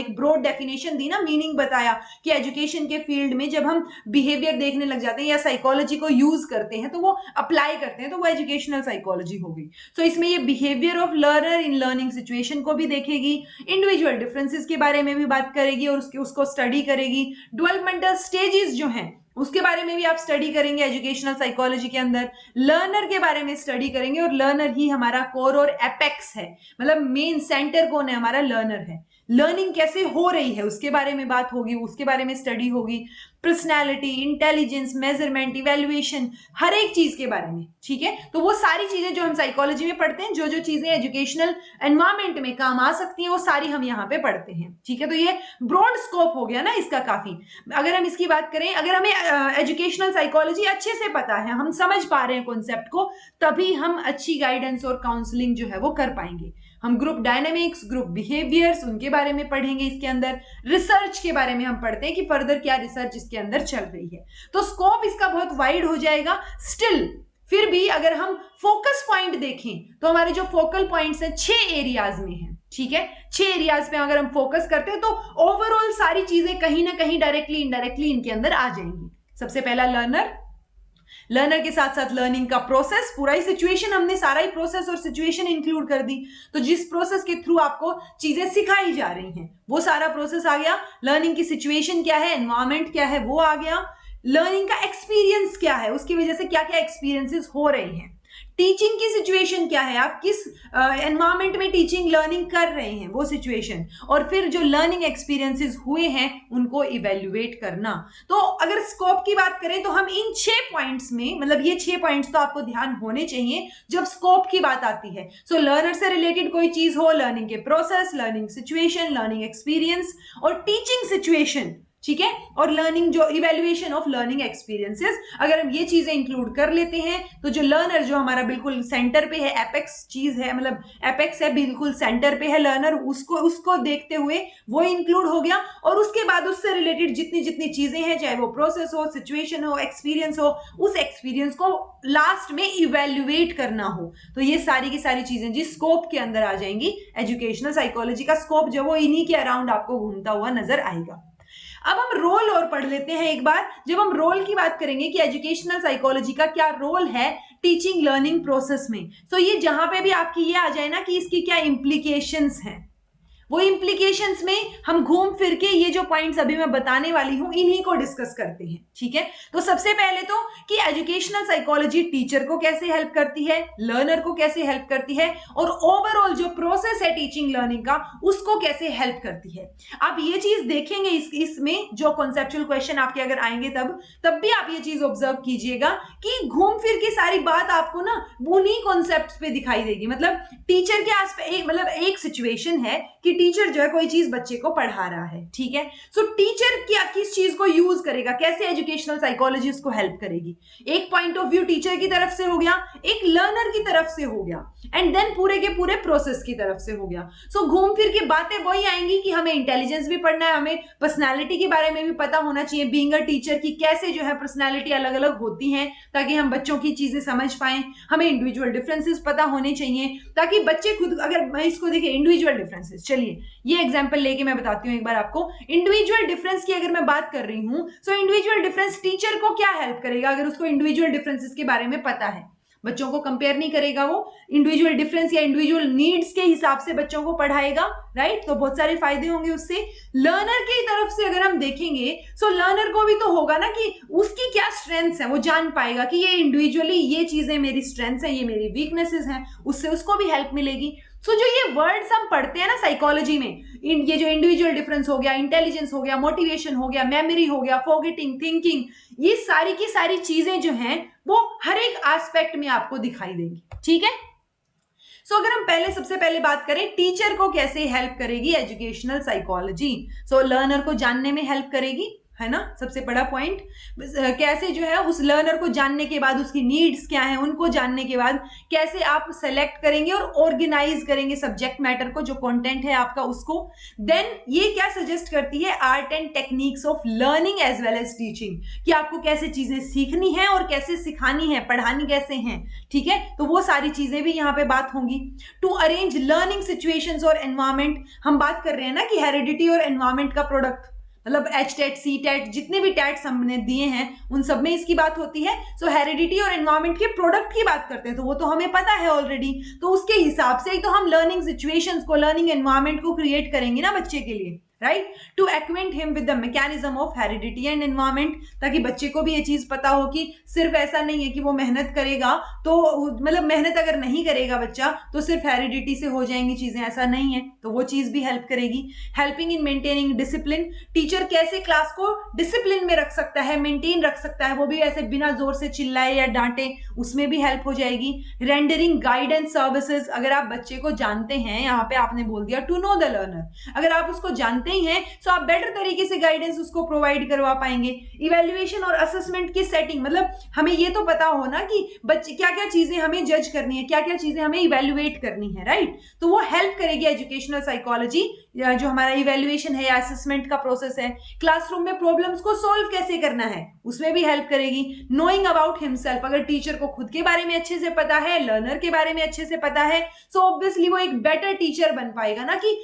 एक ब्रॉड डेफिनेशन दी ना, मीनिंग बताया कि एजुकेशन के फील्ड में जब हम बिहेवियर देखने लग जाते हैं या साइकोलॉजी को यूज करते हैं तो वो अप्लाई करते हैं, तो वो एजुकेशनल साइकोलॉजी हो गई। सो इसमें ये behaviour of learner in learning situation को भी देखेगी, इंडिविजुअल डिफरेंसेस के बारे में भी बात करेगी और उसको स्टडी करेगी, डेवलपमेंटल स्टेजेस जो हैं उसके बारे में भी आप स्टडी करेंगे एजुकेशनल साइकोलॉजी के अंदर, लर्नर के बारे में स्टडी करेंगे, और लर्नर ही हमारा कोर और एपेक्स है, मतलब मेन सेंटर कौन है, हमारा लर्नर है। लर्निंग कैसे हो रही है उसके बारे में बात होगी, उसके बारे में स्टडी होगी, पर्सनैलिटी, इंटेलिजेंस, मेजरमेंट, इवेल्युएशन, हर एक चीज के बारे में, ठीक है। तो वो सारी चीजें जो हम साइकोलॉजी में पढ़ते हैं, जो जो चीजें एजुकेशनल एनवायरमेंट में काम आ सकती हैं वो सारी हम यहाँ पे पढ़ते हैं, ठीक है। तो ये ब्रॉड स्कोप हो गया ना इसका काफी। अगर हम इसकी बात करें, अगर हमें एजुकेशनल साइकोलॉजी अच्छे से पता है, हम समझ पा रहे हैं कॉन्सेप्ट को, तभी हम अच्छी गाइडेंस और काउंसलिंग जो है वो कर पाएंगे। हम ग्रुप डायनामिक्स, ग्रुप बिहेवियर्स, उनके बारे में पढ़ेंगे इसके अंदर। रिसर्च के बारे में हम पढ़ते हैं कि फर्दर क्या रिसर्च इसके अंदर चल रही है। तो स्कोप इसका बहुत वाइड हो जाएगा। स्टिल फिर भी अगर हम फोकस पॉइंट देखें तो हमारे जो फोकल पॉइंट्स हैं 6 एरियाज में हैं, ठीक है। 6 एरियाज पे अगर हम फोकस करते हैं तो ओवरऑल सारी चीजें कहीं ना कहीं डायरेक्टली इनडायरेक्टली इनके अंदर आ जाएंगी। सबसे पहला लर्नर के साथ साथ लर्निंग का प्रोसेस, पूरा ही सिचुएशन, हमने सारा ही प्रोसेस और सिचुएशन इंक्लूड कर दी। तो जिस प्रोसेस के थ्रू आपको चीजें सिखाई जा रही हैं वो सारा प्रोसेस आ गया। लर्निंग की सिचुएशन क्या है, एनवायरमेंट क्या है, वो आ गया। लर्निंग का एक्सपीरियंस क्या है, उसकी वजह से क्या क्या एक्सपीरियंसेस हो रहे हैं। टीचिंग की सिचुएशन क्या है, आप किस एनवायरमेंट में टीचिंग लर्निंग कर रहे हैं, वो सिचुएशन। और फिर जो लर्निंग एक्सपीरियंसेस हुए हैं उनको इवेल्युएट करना। तो अगर स्कोप की बात करें तो हम इन 6 पॉइंट्स में, मतलब ये 6 पॉइंट्स तो आपको ध्यान होने चाहिए जब स्कोप की बात आती है। सो लर्नर से रिलेटेड कोई चीज हो, लर्निंग के process, learning situation, learning experience और टीचिंग सिचुएशन, ठीक है, और लर्निंग जो इवेल्युएशन ऑफ लर्निंग एक्सपीरियंसेस, अगर हम ये चीजें इंक्लूड कर लेते हैं तो जो लर्नर जो हमारा बिल्कुल सेंटर पे है, एपेक्स चीज है, मतलब एपेक्स है, बिल्कुल सेंटर पे है लर्नर, उसको देखते हुए वो इंक्लूड हो गया। और उसके बाद उससे रिलेटेड जितनी जितनी चीजें हैं, चाहे वो प्रोसेस हो, सिचुएशन हो, एक्सपीरियंस हो, उस एक्सपीरियंस को लास्ट में इवेल्युएट करना हो, तो ये सारी की सारी चीजें जिस स्कोप के अंदर आ जाएंगी। एजुकेशनल साइकोलॉजी का स्कोप जो वो इन्हीं के अराउंड आपको घूमता हुआ नजर आएगा। अब हम रोल और पढ़ लेते हैं एक बार। जब हम रोल की बात करेंगे कि एजुकेशनल साइकोलॉजी का क्या रोल है टीचिंग लर्निंग प्रोसेस में, तो ये जहां पे भी आपकी ये आ जाए ना कि इसकी क्या इंप्लीकेशंस हैं, वो इंप्लीकेशंस में हम घूम फिर के ये जो पॉइंट्स अभी मैं बताने वाली हूं इन्हीं को डिस्कस करते हैं, ठीक है। तो सबसे पहले तो कि एजुकेशनल साइकोलॉजी टीचर को कैसे हेल्प करती है, लर्नर को कैसे हेल्प करती है, और ओवरऑल जो प्रोसेस है टीचिंग लर्निंग का उसको कैसे हेल्प करती है। आप ये चीज देखेंगे इसमें जो कॉन्सेप्चुअल क्वेश्चन आपके अगर आएंगे तब भी आप ये चीज ऑब्जर्व कीजिएगा कि घूम फिर के सारी बात आपको ना उन्हीं कॉन्सेप्ट्स पे दिखाई देगी। मतलब टीचर के आसपास मतलब एक सिचुएशन है कि टीचर जो है कोई चीज बच्चे को पढ़ा रहा है, ठीक है। सो टीचर क्या किस चीज को यूज करेगा, कैसे एजुकेशनल साइकोलॉजी उसको हेल्प करेगी। एक पॉइंट ऑफ व्यू टीचर की तरफ से हो गया, एक लर्नर की तरफ से हो गया, एंड देन पूरे के पूरे प्रोसेस की तरफ से हो गया। सो घूम फिर के बातें वही आएंगी कि हमें इंटेलिजेंस भी पढ़ना है, हमें पर्सनैलिटी के बारे में भी पता होना चाहिए, बीइंग अ टीचर की कैसे जो है पर्सनैलिटी अलग अलग होती है ताकि हम बच्चों की चीजें समझ पाए। हमें इंडिविजुअल डिफरेंसेस पता होने चाहिए ताकि बच्चे खुद, अगर मैं इसको देखें इंडिविजुअल डिफरेंसेस, चलिए ये एग्जांपल लेके मैं बताती हूं एक बार आपको। इंडिविजुअल डिफरेंस की अगर मैं बात कर रही हूं, सो इंडिविजुअल डिफरेंस टीचर को क्या हेल्प करेगा अगर उसको इंडिविजुअल डिफरेंसेस के बारे में पता है। बच्चों को कंपेयर नहीं करेगा, वो इंडिविजुअल डिफरेंस या इंडिविजुअल नीड्स के हिसाब से बच्चों को पढ़ाएगा, राइट। तो बहुत सारे फायदे होंगे उससे। लर्नर की तरफ से अगर हम देखेंगे, सो लर्नर को भी तो होगा ना कि उसकी क्या स्ट्रेंथ्स है, वो जान पाएगा कि ये इंडिविजुअली ये चीजें मेरी स्ट्रेंथ्स हैं, ये मेरी वीकनेसेस हैं, उससे उसको भी हेल्प मिलेगी। सो जो ये वर्ड्स हम पढ़ते हैं ना साइकोलॉजी में, ये जो इंडिविजुअल डिफरेंस हो गया, इंटेलिजेंस हो गया, मोटिवेशन हो गया, मेमोरी हो गया, फॉरगेटिंग, थिंकिंग, ये सारी की सारी चीजें जो हैं वो हर एक एस्पेक्ट में आपको दिखाई देंगी, ठीक है। सो अगर हम सबसे पहले बात करें टीचर को कैसे हेल्प करेगी एजुकेशनल साइकोलॉजी, सो लर्नर को जानने में हेल्प करेगी, है ना, सबसे बड़ा पॉइंट। कैसे जो है उस लर्नर को जानने के बाद उसकी नीड्स क्या है, उनको जानने के बाद कैसे आप सेलेक्ट करेंगे और ऑर्गेनाइज करेंगे सब्जेक्ट मैटर को, जो कंटेंट है आपका उसको। देन ये क्या सजेस्ट करती है, art and techniques of learning as well as teaching, कि आपको कैसे चीजें सीखनी है और कैसे सिखानी है, पढ़ानी कैसे है, ठीक है। तो वो सारी चीजें भी यहाँ पे बात होंगी। टू अरेंज लर्निंग सिचुएशंस और एनवायरमेंट, हम बात कर रहे हैं ना कि हेरिडिटी और एनवायरमेंट का प्रोडक्ट, मतलब HTET, CTET, जितने भी टैट्स हमने दिए हैं उन सब में इसकी बात होती है। सो हेरिडिटी और एनवायरमेंट के प्रोडक्ट की बात करते हैं तो वो तो हमें पता है ऑलरेडी, तो उसके हिसाब से ही तो हम लर्निंग सिचुएशंस को, लर्निंग एनवायरमेंट को क्रिएट करेंगे ना बच्चे के लिए, right. To acquaint him with the mechanism of heredity and environment, ताकि बच्चे को भी ये चीज पता हो कि सिर्फ ऐसा नहीं है कि वो मेहनत करेगा तो, मतलब मेहनत अगर नहीं करेगा बच्चा तो सिर्फ हेरिडिटी से हो जाएंगी चीजें, ऐसा नहीं है। तो वो चीज भी हेल्प करेगी। Helping in maintaining discipline, teacher कैसे क्लास को डिसिप्लिन में रख सकता है, मेंटेन रख सकता है, वो भी ऐसे बिना जोर से चिल्लाए या डांटे, उसमें भी हेल्प हो जाएगी। रेंडरिंग गाइडेंस सर्विसेज, अगर आप बच्चे को जानते हैं, यहाँ पे आपने बोल दिया टू नो द लर्नर, अगर आप उसको जानते जानते ही हैं, सो आप बेटर तरीके से गाइडेंस उसको प्रोवाइड करवा पाएंगे। इवैल्यूएशन और असेसमेंट की सेटिंग, मतलब हमें ये तो पता हो ना कि बच्चे क्या क्या चीजें हमें जज करनी है, क्या क्या चीजें हमें इवैल्यूएट करनी है, राइट। तो वो हेल्प करेगी एजुकेशनल साइकोलॉजी, जो हमारा इवैल्यूएशन है या असेसमेंट का प्रोसेस है। क्लासरूम में प्रॉब्लम्स को सॉल्व कैसे करना है उसमें भी हेल्प करेगी। नोइंग अबाउट हिमसेल्फ, अगर टीचर को खुद के बारे में अच्छे से पता है, लर्नर के बारे में अच्छे से पता है, सो ऑब्वियसली वो एक बेटर टीचर बन पाएगा ना। कि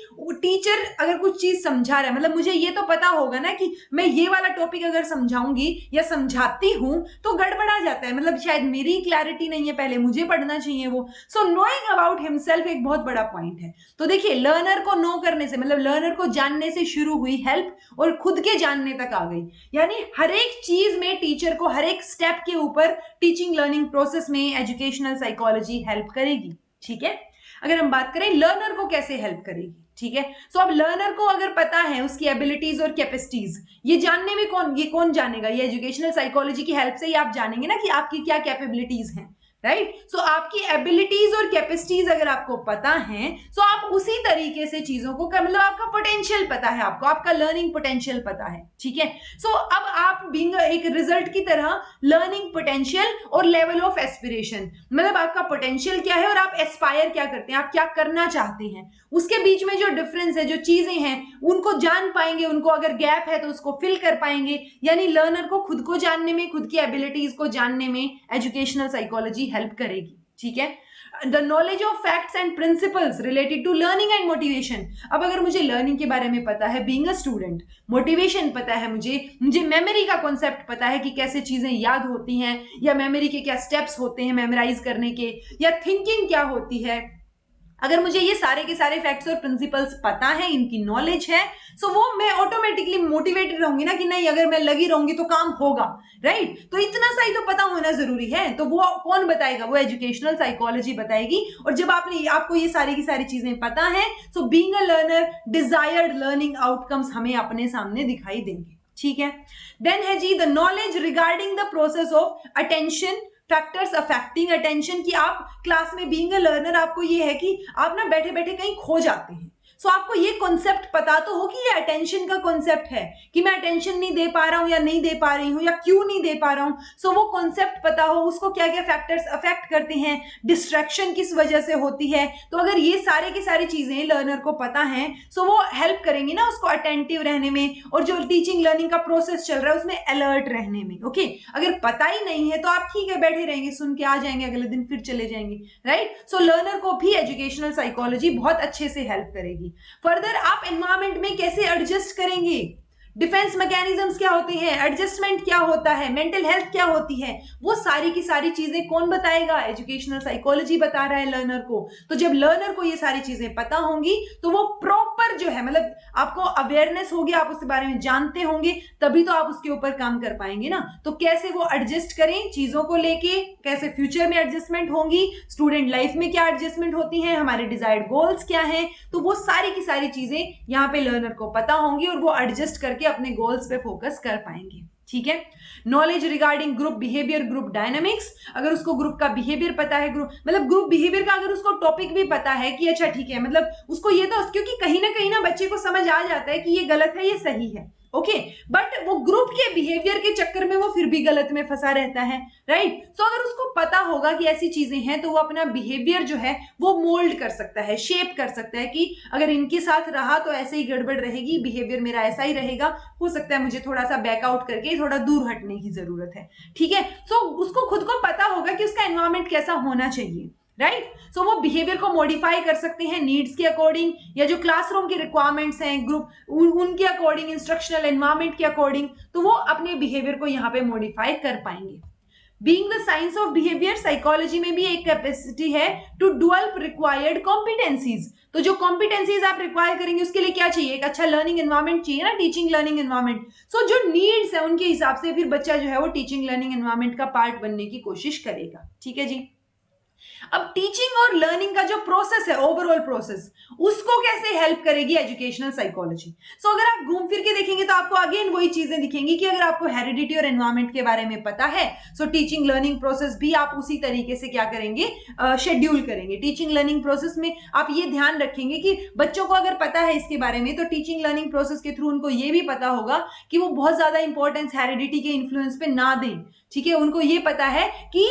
टीचर अगर कुछ चीज समझा रहा है, मतलब मुझे ये तो पता होगा ना कि मैं ये वाला टॉपिक अगर समझाऊंगी या समझाती हूं तो गड़बड़ा जाता है, मतलब शायद मेरी क्लैरिटी नहीं है, पहले मुझे पढ़ना चाहिए वो। सो नोइंग अबाउट हिमसेल्फ एक बहुत बड़ा पॉइंट है। तो देखिए लर्नर को नो करने से, मतलब लर्नर को जानने से शुरू हुई हेल्प और खुद के जानने तक आ गई। यानी हर एक चीज में टीचर को हर एक स्टेप के ऊपर टीचिंग लर्निंग प्रोसेस में एजुकेशनल साइकोलॉजी हेल्प करेगी। ठीक है, अगर हम बात करें लर्नर को कैसे हेल्प करेगी, ठीक है। सो अब लर्नर को अगर पता है उसकी एबिलिटीज और कैपेसिटीज, ये जानने में कौन जानेगा, ये एजुकेशनल साइकोलॉजी की हेल्प से ही आप जानेंगे ना कि आपकी क्या कैपेबिलिटीज हैं, राइट। सो आपकी एबिलिटीज और कैपेसिटीज अगर आपको पता है, सो आप उसी तरीके से चीजों को मतलब आपका पोटेंशियल पता है, आपको आपका लर्निंग पोटेंशियल पता है, ठीक है। सो अब आप बीइंग एक रिजल्ट की तरह लर्निंग पोटेंशियल और लेवल ऑफ एस्पिरेशन, मतलब आपका पोटेंशियल क्या है और आप एस्पायर क्या करते हैं, आप क्या करना चाहते हैं, उसके बीच में जो डिफरेंस है, जो चीजें हैं उनको जान पाएंगे, उनको अगर गैप है तो उसको फिल कर पाएंगे। यानी लर्नर को खुद को जानने में, खुद की एबिलिटीज को जानने में एजुकेशनल साइकोलॉजी हेल्प करेगी, ठीक है। The knowledge of facts and principles related to learning and motivation, अब अगर मुझे लर्निंग के बारे में पता है, बीइंग अ स्टूडेंट, मोटिवेशन पता है, मुझे मेमोरी का कॉन्सेप्ट पता है कि कैसे चीजें याद होती हैं, या मेमोरी के क्या स्टेप्स होते हैं मेमोराइज करने के, या थिंकिंग क्या होती है, अगर मुझे ये सारे के सारे फैक्ट्स और प्रिंसिपल्स पता है, इनकी नॉलेज है, सो वो मैं ऑटोमेटिकली मोटिवेटेड रहूंगी ना कि नहीं अगर मैं लगी रहूंगी तो काम होगा, राइट। तो इतना सा ही तो पता होना जरूरी है, तो वो कौन बताएगा, वो एजुकेशनल साइकोलॉजी बताएगी। और जब आपको ये सारी की सारी चीजें पता है, so being a learner desired learning outcomes हमें अपने सामने दिखाई देंगे, ठीक है। देन है जी the knowledge regarding the process of attention, factors affecting attention, कि आप क्लास में बीइंग अ लर्नर आपको ये है कि आप ना बैठे बैठे कहीं खो जाते हैं, सो आपको ये कॉन्सेप्ट पता तो हो कि ये अटेंशन का कॉन्सेप्ट है, कि मैं अटेंशन नहीं दे पा रहा हूं या नहीं दे पा रही हूं या क्यों नहीं दे पा रहा हूं, सो वो कॉन्सेप्ट पता हो, उसको क्या क्या फैक्टर्स अफेक्ट करते हैं, डिस्ट्रैक्शन किस वजह से होती है। तो अगर ये सारे की सारी चीजें लर्नर को पता है, सो वो हेल्प करेंगी ना उसको अटेंटिव रहने में, और जो टीचिंग लर्निंग का प्रोसेस चल रहा है उसमें अलर्ट रहने में, ओके। अगर पता ही नहीं है तो आप ठीक है बैठे रहेंगे, सुन के आ जाएंगे, अगले दिन फिर चले जाएंगे, राइट। सो लर्नर को भी एजुकेशनल साइकोलॉजी बहुत अच्छे से हेल्प करेगी। फर्दर आप एनवायरमेंट में कैसे एडजस्ट करेंगे, डिफेंस मैकेनिज्म्स क्या होते हैं, एडजस्टमेंट क्या होता है, मेंटल हेल्थ क्या होती है, वो सारी की सारी चीजें कौन बताएगा, एजुकेशनल साइकोलॉजी बता रहा है लर्नर को। तो जब लर्नर को ये सारी चीजें पता होंगी तो वो प्रॉपर जो है, मतलब आपको अवेयरनेस होगी, आप उसके बारे में जानते होंगे, तभी तो आप उसके ऊपर काम कर पाएंगे ना। तो कैसे वो एडजस्ट करें चीजों को लेके, कैसे फ्यूचर में एडजस्टमेंट होंगी, स्टूडेंट लाइफ में क्या एडजस्टमेंट होती है, हमारे डिजायर्ड गोल्स क्या है, तो वो सारी की सारी चीजें यहाँ पे लर्नर को पता होंगी और वो एडजस्ट करके अपने गोल्स पे फोकस कर पाएंगे, ठीक है। Knowledge regarding group behaviour, group dynamics, अगर उसको ग्रुप का बिहेवियर पता है, मतलब ग्रुप बिहेवियर का अगर उसको टॉपिक भी पता है कि अच्छा ठीक है, मतलब उसको ये तो, क्योंकि कहीं ना बच्चे को समझ आ जाता है कि ये गलत है ये सही है, ओके, बट वो ग्रुप के बिहेवियर के चक्कर में वो फिर भी गलत में फंसा रहता है, राइट। सो अगर उसको पता होगा कि ऐसी चीजें हैं तो वो अपना बिहेवियर जो है वो मोल्ड कर सकता है, शेप कर सकता है, कि अगर इनके साथ रहा तो ऐसे ही गड़बड़ रहेगी, बिहेवियर मेरा ऐसा ही रहेगा, हो सकता है मुझे थोड़ा सा बैकआउट करके थोड़ा दूर हटने की जरूरत है, ठीक है। सो उसको खुद को पता होगा कि उसका एनवायरमेंट कैसा होना चाहिए, राइट। सो वो बिहेवियर को मॉडिफाई कर सकते हैं नीड्स के अकॉर्डिंग, या जो क्लासरूम की रिक्वायरमेंट्स हैं ग्रुप उनके अकॉर्डिंग, इंस्ट्रक्शनल एनवायरमेंट के अकॉर्डिंग, तो वो अपने बिहेवियर को यहाँ पे मॉडिफाई कर पाएंगे। Being the science of behaviour, psychology में भी एक कैपेसिटी है टू डेवलप रिक्वायर्ड कॉम्पिटेंसीज, तो जो कॉम्पिटेंसीज आप रिक्वायर करेंगे उसके लिए क्या चाहिए, एक अच्छा लर्निंग एनवायरमेंट चाहिए ना, टीचिंग लर्निंग एनवायरमेंट। सो जो नीड्स है उनके हिसाब से फिर बच्चा जो है वो टीचिंग लर्निंग एनवायरमेंट का पार्ट बनने की कोशिश करेगा, ठीक है जी। अब टीचिंग और लर्निंग का जो प्रोसेस है, ओवरऑल प्रोसेस, उसको कैसे हेल्प करेगी एजुकेशनल साइकोलॉजी। सो अगर आप घूम फिर के देखेंगे तो आपको अगेन वही चीजें दिखेंगी कि अगर आपको हेरिडिटी और एनवायरमेंट के बारे में पता है, सो टीचिंग लर्निंग प्रोसेस भी आप उसी तरीके से क्या करेंगे, शेड्यूल करेंगे। टीचिंग लर्निंग प्रोसेस में आप ये ध्यान रखेंगे कि बच्चों को अगर पता है इसके बारे में, तो टीचिंग लर्निंग प्रोसेस के थ्रू उनको ये भी पता होगा कि वो बहुत ज्यादा इंपॉर्टेंस हेरिडिटी के इन्फ्लुएंस पे ना दें। ठीक है, उनको ये पता है कि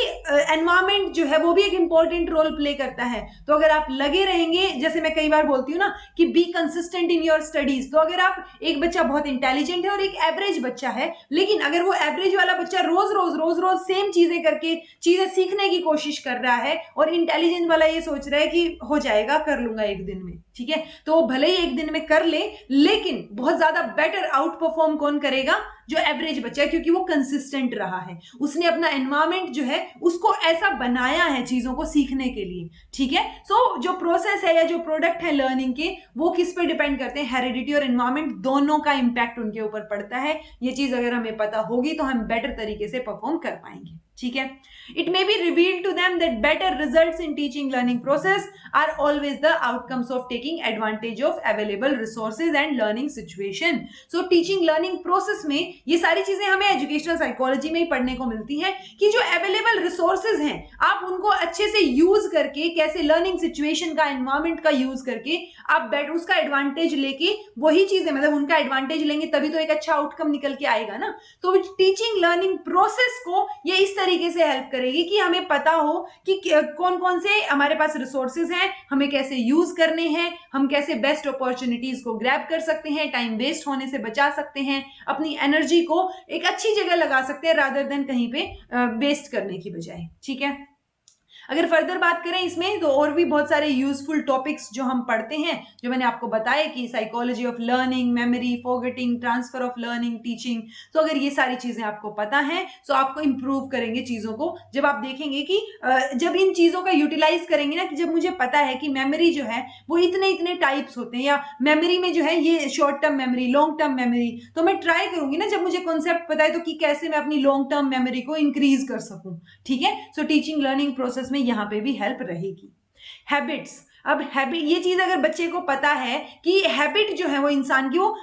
एनवायरमेंट जो है वो भी एक इंपॉर्टेंट रोल प्ले करता है। तो अगर आप लगे रहेंगे, जैसे मैं कई बार बोलती हूँ ना कि be consistent in your studies, तो अगर आप, एक बच्चा बहुत इंटेलिजेंट है और एक एवरेज बच्चा है, लेकिन अगर वो एवरेज वाला बच्चा रोज रोज सेम चीजें करके चीजें सीखने की कोशिश कर रहा है और इंटेलिजेंट वाला ये सोच रहा है कि हो जाएगा, कर लूंगा एक दिन में, ठीक है, तो वो भले ही एक दिन में कर ले, लेकिन बहुत ज्यादा बेटर आउट परफॉर्म कौन करेगा, जो एवरेज बच्चा है, क्योंकि वो कंसिस्टेंट रहा है, उसने अपना एनवायरमेंट जो है उसको ऐसा बनाया है चीजों को सीखने के लिए। ठीक है, सो जो प्रोसेस है या जो प्रोडक्ट है लर्निंग के, वो किस पे डिपेंड करते हैं, हेरिडिटी और एनवायरमेंट दोनों का इंपैक्ट उनके ऊपर पड़ता है। ये चीज अगर हमें पता होगी तो हम बेटर तरीके से परफॉर्म कर पाएंगे। ठीक है, it may be revealed to them that better results in teaching learning process are always the outcomes of taking advantage of available resources and learning situation. So teaching learning process में ये सारी चीजें हमें educational psychology में ही पढ़ने को मिलती है कि जो अवेलेबल रिसोर्सेज हैं, आप उनको अच्छे से यूज करके, कैसे लर्निंग सिचुएशन का, एनवायरमेंट का यूज करके आप उसका एडवांटेज लेके वही चीजें, मतलब उनका एडवांटेज लेंगे तभी तो एक अच्छा आउटकम निकल के आएगा ना। तो टीचिंग लर्निंग प्रोसेस को ये इस तरीके से हेल्प करेगी कि हमें पता हो कि कौन कौन से हमारे पास रिसोर्सेज हैं, हमें कैसे यूज करने हैं, हम कैसे बेस्ट अपॉर्चुनिटीज को ग्रैब कर सकते हैं, टाइम वेस्ट होने से बचा सकते हैं, अपनी एनर्जी को एक अच्छी जगह लगा सकते हैं रादर देन कहीं पे वेस्ट करने की बजाय। ठीक है, अगर फर्दर बात करें इसमें तो और भी बहुत सारे यूजफुल टॉपिक्स जो हम पढ़ते हैं, जो मैंने आपको बताया कि psychology of learning, memory, forgetting, transfer of learning, teaching. तो अगर ये सारी चीजें आपको पता है तो आपको इंप्रूव करेंगे चीजों को, जब आप देखेंगे कि जब इन चीजों का यूटिलाइज करेंगे ना, कि जब मुझे पता है कि मेमोरी जो है वो इतने इतने टाइप्स होते हैं, या मेमोरी में जो है ये short term memory, long term memory, तो मैं ट्राई करूंगी ना, जब मुझे कॉन्सेप्ट पता है, तो कि कैसे मैं अपनी लॉन्ग टर्म मेमोरी को इंक्रीज कर सकूं। ठीक है, सो टीचिंग लर्निंग प्रोसेस में यहां पे भी हेल्प रहेगी। हैबिट्स, अब हैबिट, ये चीज अगर बच्चे को पता है कि हैबिट जो है वो इंसान की वो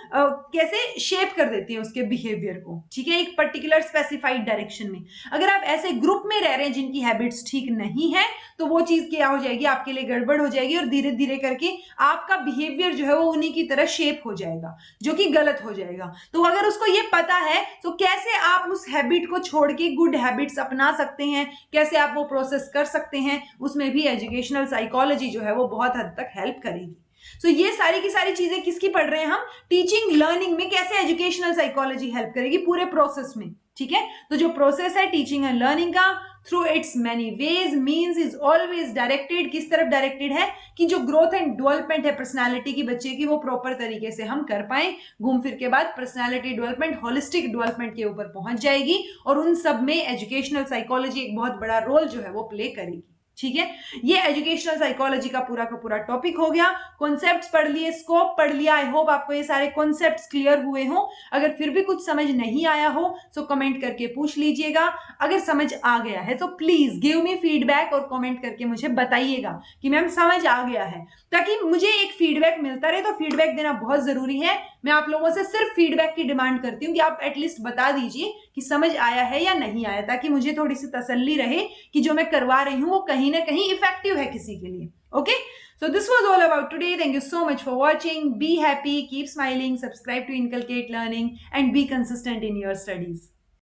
कैसे शेप कर देती है उसके बिहेवियर को, ठीक है, एक पर्टिकुलर स्पेसिफाइड डायरेक्शन में। अगर आप ऐसे ग्रुप में रह रहे हैं जिनकी हैबिट्स ठीक नहीं है, तो वो चीज क्या हो जाएगी, आपके लिए गड़बड़ हो जाएगी, और धीरे धीरे करके आपका बिहेवियर जो है वो उन्हीं की तरह शेप हो जाएगा, जो कि गलत हो जाएगा। तो अगर उसको ये पता है तो कैसे आप उस हैबिट को छोड़ के गुड हैबिट्स अपना सकते हैं, कैसे आप वो प्रोसेस कर सकते हैं, उसमें भी एजुकेशनल साइकोलॉजी जो है वो बहुत हद तक हेल्प करेगी। सो ये सारी की सारी चीजें किसकी पढ़ रहे हैं हम, टीचिंग लर्निंग में कैसे एजुकेशनल साइकोलॉजी हेल्प करेगी पूरे प्रोसेस में। ठीक है, तो जो प्रोसेस है टीचिंग एंड लर्निंग का, through it's many ways, means, is always directed, किस तरफ डायरेक्टेड है, कि जो ग्रोथ एंड डेवलपमेंट है पर्सनालिटी की बच्चे की, वो प्रॉपर तरीके से हम कर पाए। घूम फिर के बाद पर्सनालिटी डेवलपमेंट, होलिस्टिक डेवलपमेंट के ऊपर पहुंच जाएगी, और उन सब में एजुकेशनल साइकोलॉजी एक बहुत बड़ा रोल जो है वो प्ले करेगी। ठीक है, ये एजुकेशनल साइकोलॉजी का पूरा टॉपिक हो गया। कॉन्सेप्ट्स पढ़ लिए, स्कोप पढ़ लिया। आई होप आपको ये सारे कॉन्सेप्ट्स क्लियर हुए हों। अगर फिर भी कुछ समझ नहीं आया हो तो कमेंट करके पूछ लीजिएगा। अगर समझ आ गया है तो प्लीज गिव मी फीडबैक, और कमेंट करके मुझे बताइएगा कि मैम समझ आ गया है, ताकि मुझे एक फीडबैक मिलता रहे। तो फीडबैक देना बहुत जरूरी है। मैं आप लोगों से सिर्फ फीडबैक की डिमांड करती हूँ कि आप एटलीस्ट बता दीजिए कि समझ आया है या नहीं आया, ताकि मुझे थोड़ी सी तसल्ली रहे कि जो मैं करवा रही हूँ वो कहीं ना कहीं इफेक्टिव है किसी के लिए। Okay, so this was all about today. Thank you so much for watching. Be happy, keep smiling, subscribe to Inculcate Learning, and be consistent in your studies.